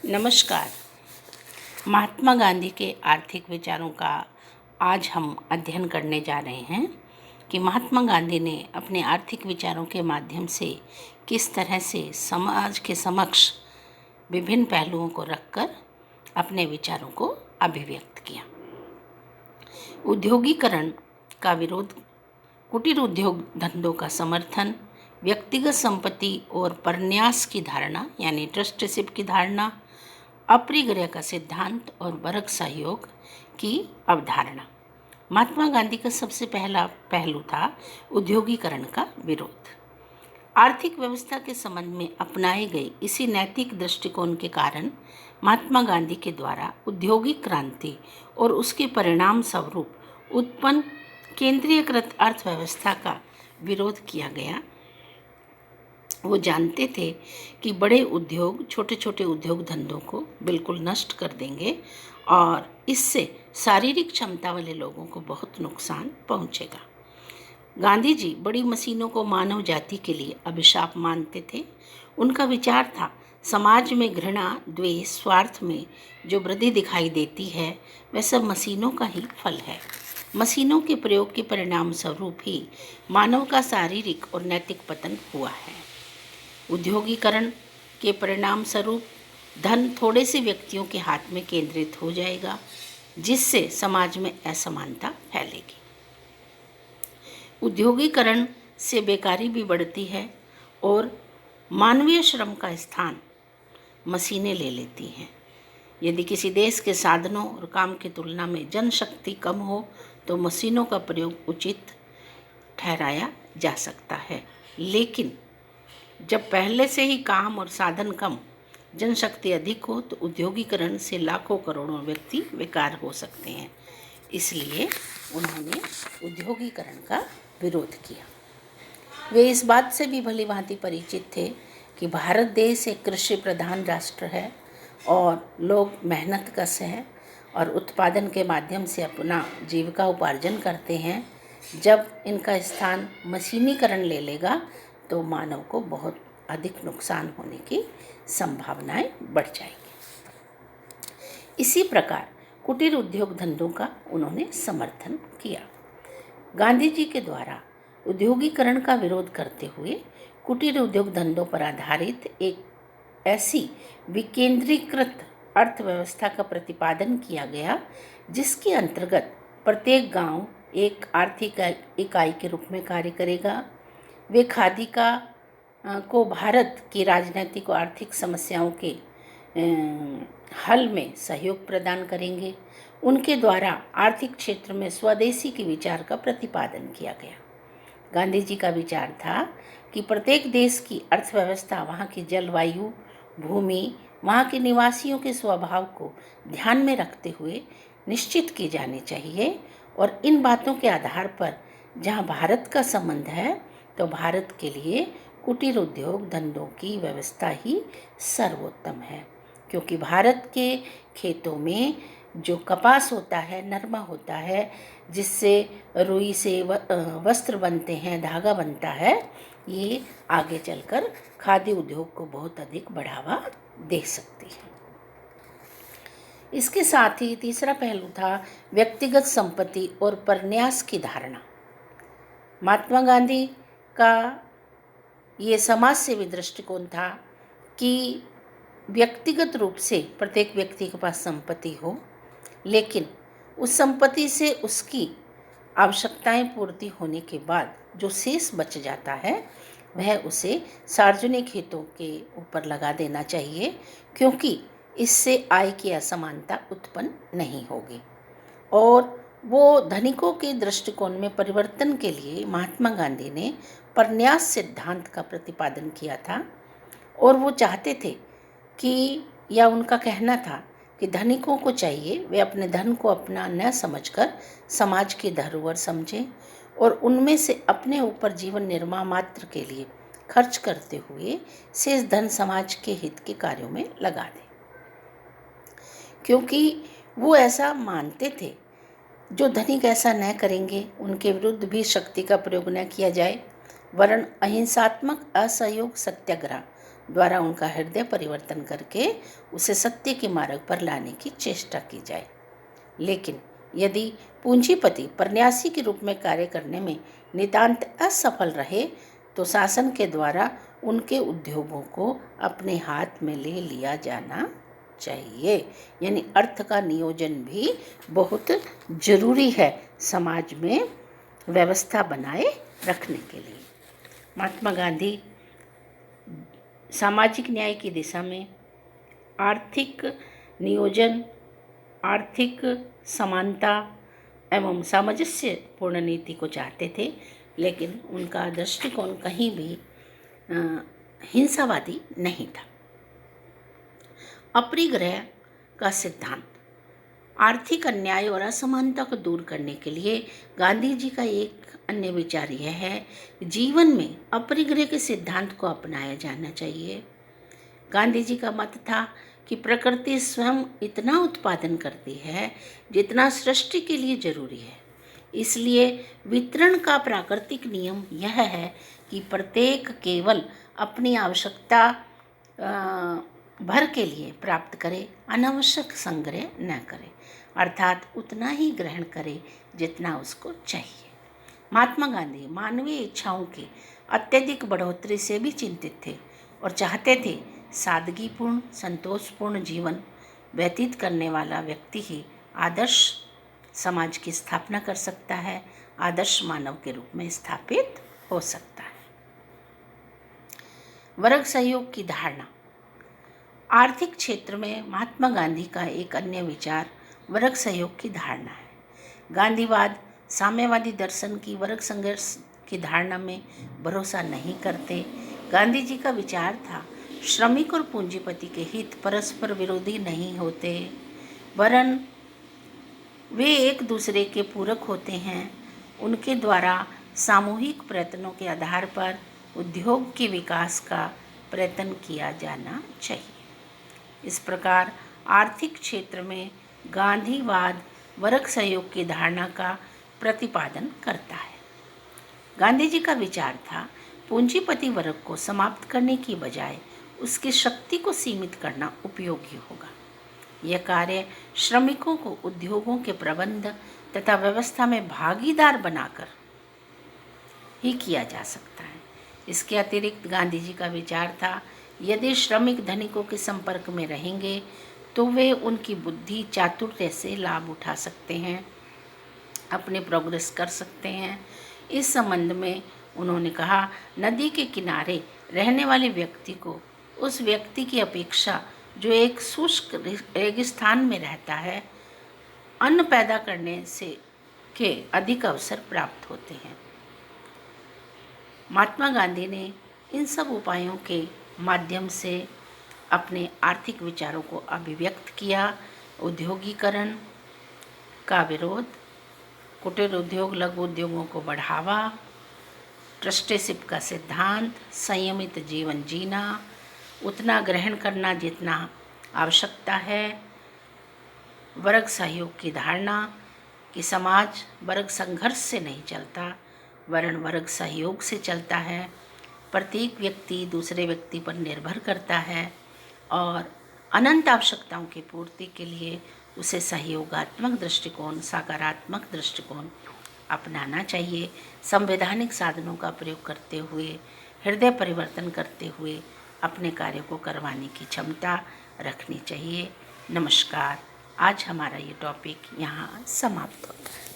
नमस्कार। महात्मा गांधी के आर्थिक विचारों का आज हम अध्ययन करने जा रहे हैं कि महात्मा गांधी ने अपने आर्थिक विचारों के माध्यम से किस तरह से समाज के समक्ष विभिन्न पहलुओं को रखकर अपने विचारों को अभिव्यक्त किया। उद्योगीकरण का विरोध, कुटीर उद्योग धंधों का समर्थन, व्यक्तिगत संपत्ति और परन्यास की धारणा यानी ट्रस्टीशिप की धारणा, अपरिग्रह का सिद्धांत और वर्ग सहयोग की अवधारणा। महात्मा गांधी का सबसे पहला पहलू था उद्योगीकरण का विरोध। आर्थिक व्यवस्था के संबंध में अपनाए गए इसी नैतिक दृष्टिकोण के कारण महात्मा गांधी के द्वारा औद्योगिक क्रांति और उसके परिणाम स्वरूप उत्पन्न केंद्रीयकृत अर्थव्यवस्था का विरोध किया गया। वो जानते थे कि बड़े उद्योग छोटे छोटे उद्योग धंधों को बिल्कुल नष्ट कर देंगे और इससे शारीरिक क्षमता वाले लोगों को बहुत नुकसान पहुंचेगा। गांधी जी बड़ी मशीनों को मानव जाति के लिए अभिशाप मानते थे। उनका विचार था, समाज में घृणा, द्वेष, स्वार्थ में जो वृद्धि दिखाई देती है वह सब मशीनों का ही फल है। मशीनों के प्रयोग के परिणाम स्वरूप ही मानव का शारीरिक और नैतिक पतन हुआ है। उद्योगीकरण के परिणाम स्वरूप धन थोड़े से व्यक्तियों के हाथ में केंद्रित हो जाएगा, जिससे समाज में असमानता फैलेगी। उद्योगीकरण से बेकारी भी बढ़ती है और मानवीय श्रम का स्थान मशीनें ले लेती हैं। यदि किसी देश के साधनों और काम की तुलना में जनशक्ति कम हो तो मशीनों का प्रयोग उचित ठहराया जा सकता है, लेकिन जब पहले से ही काम और साधन कम, जनशक्ति अधिक हो तो उद्योगीकरण से लाखों करोड़ों व्यक्ति बेकार हो सकते हैं। इसलिए उन्होंने उद्योगीकरण का विरोध किया। वे इस बात से भी भली भांति परिचित थे कि भारत देश एक कृषि प्रधान राष्ट्र है और लोग मेहनतकश हैं और उत्पादन के माध्यम से अपना जीविका उपार्जन करते हैं। जब इनका स्थान मशीनीकरण ले लेगा तो मानव को बहुत अधिक नुकसान होने की संभावनाएं बढ़ जाएंगी। इसी प्रकार कुटीर उद्योग धंधों का उन्होंने समर्थन किया। गांधी जी के द्वारा उद्योगीकरण का विरोध करते हुए कुटीर उद्योग धंधों पर आधारित एक ऐसी विकेंद्रीकृत अर्थव्यवस्था का प्रतिपादन किया गया जिसके अंतर्गत प्रत्येक गांव एक आर्थिक इकाई के रूप में कार्य करेगा। वे खादी को भारत की राजनीतिक और आर्थिक समस्याओं के हल में सहयोग प्रदान करेंगे। उनके द्वारा आर्थिक क्षेत्र में स्वदेशी के विचार का प्रतिपादन किया गया। गांधी जी का विचार था कि प्रत्येक देश की अर्थव्यवस्था वहाँ की जलवायु, भूमि, वहाँ के निवासियों के स्वभाव को ध्यान में रखते हुए निश्चित की जानी चाहिए और इन बातों के आधार पर जहाँ भारत का संबंध है तो भारत के लिए कुटीर उद्योग धंधों की व्यवस्था ही सर्वोत्तम है, क्योंकि भारत के खेतों में जो कपास होता है, नरमा होता है, जिससे रुई से वस्त्र बनते हैं, धागा बनता है, ये आगे चलकर खादी उद्योग को बहुत अधिक बढ़ावा दे सकती है। इसके साथ ही तीसरा पहलू था व्यक्तिगत संपत्ति और परन्यास की धारणा। महात्मा गांधी का ये समाज सेवी दृष्टिकोण था कि व्यक्तिगत रूप से प्रत्येक व्यक्ति के पास संपत्ति हो, लेकिन उस संपत्ति से उसकी आवश्यकताएं पूर्ति होने के बाद जो शेष बच जाता है वह उसे सार्वजनिक हितों के ऊपर लगा देना चाहिए, क्योंकि इससे आय की असमानता उत्पन्न नहीं होगी। और वो धनिकों के दृष्टिकोण में परिवर्तन के लिए महात्मा गांधी ने परन्यास सिद्धांत का प्रतिपादन किया था और वो चाहते थे कि, या उनका कहना था कि धनिकों को चाहिए वे अपने धन को अपना न समझकर समाज की धरोहर समझें और उनमें से अपने ऊपर जीवन निर्वाह मात्र के लिए खर्च करते हुए शेष धन समाज के हित के कार्यों में लगा दें, क्योंकि वो ऐसा मानते थे जो धनिक ऐसा न करेंगे उनके विरुद्ध भी शक्ति का प्रयोग न किया जाए, वरन अहिंसात्मक असहयोग सत्याग्रह द्वारा उनका हृदय परिवर्तन करके उसे सत्य के मार्ग पर लाने की चेष्टा की जाए। लेकिन यदि पूंजीपति प्रन्यासी के रूप में कार्य करने में नितांत असफल रहे तो शासन के द्वारा उनके उद्योगों को अपने हाथ में ले लिया जाना चाहिए। यानी अर्थ का नियोजन भी बहुत जरूरी है समाज में व्यवस्था बनाए रखने के लिए। महात्मा गांधी सामाजिक न्याय की दिशा में आर्थिक नियोजन, आर्थिक समानता एवं सामंजस्यपूर्ण नीति को चाहते थे, लेकिन उनका दृष्टिकोण कहीं भी हिंसावादी नहीं था। अपरिग्रह का सिद्धांत आर्थिक अन्याय और असमानता को दूर करने के लिए गांधी जी का एक अन्य विचार यह है, जीवन में अपरिग्रह के सिद्धांत को अपनाया जाना चाहिए। गांधी जी का मत था कि प्रकृति स्वयं इतना उत्पादन करती है जितना सृष्टि के लिए जरूरी है। इसलिए वितरण का प्राकृतिक नियम यह है कि प्रत्येक केवल अपनी आवश्यकता भर के लिए प्राप्त करे, अनावश्यक संग्रह न करे, अर्थात उतना ही ग्रहण करे जितना उसको चाहिए। महात्मा गांधी मानवीय इच्छाओं की अत्यधिक बढ़ोतरी से भी चिंतित थे और चाहते थे सादगीपूर्ण, संतोषपूर्ण जीवन व्यतीत करने वाला व्यक्ति ही आदर्श समाज की स्थापना कर सकता है, आदर्श मानव के रूप में स्थापित हो सकता है। वर्ग सहयोग की धारणा आर्थिक क्षेत्र में महात्मा गांधी का एक अन्य विचार वर्ग सहयोग की धारणा है। गांधीवाद साम्यवादी दर्शन की वर्ग संघर्ष की धारणा में भरोसा नहीं करते। गांधी जी का विचार था श्रमिक और पूंजीपति के हित परस्पर विरोधी नहीं होते, वरन वे एक दूसरे के पूरक होते हैं। उनके द्वारा सामूहिक प्रयत्नों के आधार पर उद्योग के विकास का प्रयत्न किया जाना चाहिए। इस प्रकार आर्थिक क्षेत्र में गांधीवाद वर्ग सहयोग की धारणा का प्रतिपादन करता है। गांधी जी का विचार था पूंजीपति वर्ग को समाप्त करने की बजाय उसकी शक्ति को सीमित करना उपयोगी होगा। यह कार्य श्रमिकों को उद्योगों के प्रबंध तथा व्यवस्था में भागीदार बनाकर ही किया जा सकता है। इसके अतिरिक्त गांधी जी का विचार था यदि श्रमिक धनिकों के संपर्क में रहेंगे तो वे उनकी बुद्धि चातुर्य से लाभ उठा सकते हैं, अपने प्रोग्रेस कर सकते हैं। इस संबंध में उन्होंने कहा नदी के किनारे रहने वाले व्यक्ति को उस व्यक्ति की अपेक्षा जो एक शुष्क रेगिस्तान में रहता है अन्न पैदा करने से के अधिक अवसर प्राप्त होते हैं। महात्मा गांधी ने इन सब उपायों के माध्यम से अपने आर्थिक विचारों को अभिव्यक्त किया। औद्योगिकरण का विरोध, कुटीर उद्योग लघु उद्योगों को बढ़ावा, ट्रस्टीशिप का सिद्धांत, संयमित जीवन जीना, उतना ग्रहण करना जितना आवश्यकता है, वर्ग सहयोग की धारणा कि समाज वर्ग संघर्ष से नहीं चलता वरन वर्ग सहयोग से चलता है, प्रत्येक व्यक्ति दूसरे व्यक्ति पर निर्भर करता है और अनंत आवश्यकताओं की पूर्ति के लिए उसे सहयोगात्मक दृष्टिकोण, सकारात्मक दृष्टिकोण अपनाना चाहिए। संवैधानिक साधनों का प्रयोग करते हुए, हृदय परिवर्तन करते हुए अपने कार्य को करवाने की क्षमता रखनी चाहिए। नमस्कार। आज हमारा ये टॉपिक यहाँ समाप्त होता है।